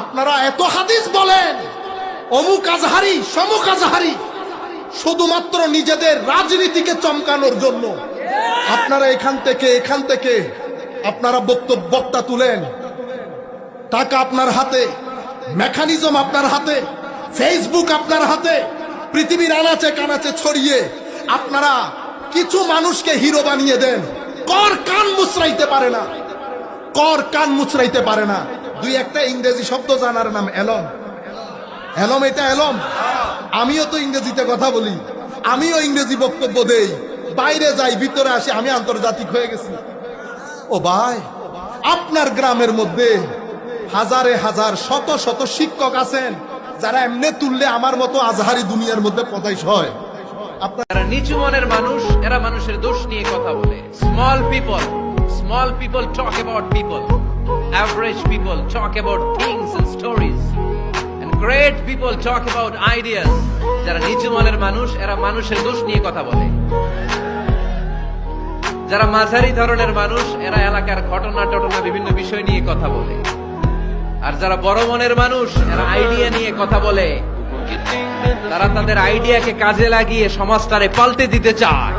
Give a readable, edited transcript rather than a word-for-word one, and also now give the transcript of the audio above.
আপনারা এত হাদিস বলেন, অমুক আজহারি সমুক আজহারি, শুধুমাত্র নিজেদের রাজনীতিকে চমকানোর জন্য আপনারা এখান থেকে আপনারা বক্তা তুলেন। টাকা আপনার হাতে, মেকানিজম আপনার হাতে, ফেসবুক আপনার হাতে, পৃথিবীর আনাচে কানাচে ছড়িয়ে আপনারা কিছু মানুষকে হিরো বানিয়ে দেন। কর কান মুচড়াইতে পারে না, কর কান মুচড়াইতে পারে না। দুই একটা ইংরেজি শব্দ জানার নাম এলম। এলম, এটা এলম। আমিও তো ইংরেজিতে কথা বলি, আমিও ইংরেজি বক্তব্য দেই, বাইরে যাই ভিতরে আসি, আমি আন্তর্জাতিক হয়ে গেছি। ও ভাই, আপনার গ্রামের মধ্যে হাজারে হাজার শত শত শিক্ষক আছেন যারা এমনি তুললে আমার মতো আজহারি দুনিয়ার মধ্যে পদাইশ হয়। যারা নিচু মনের মানুষ, এরা মানুষের দোষ নিয়ে কথা বলে। Small people talk about people, average people talk about things and stories, and great people talk about ideas. যারা নিচু মনের মানুষ, এরা মানুষের দোষ নিয়ে কথা বলে। যারা মাঝারি ধরনের মানুষ, এরা এলাকার ঘটনা বিভিন্ন বিষয় নিয়ে কথা বলে। আর যারা বড় মনের মানুষ, এরা আইডিয়া নিয়ে কথা বলে। তারা তাদের আইডিয়াকে কাজে লাগিয়ে সমাজটারে পাল্টে দিতে চায়।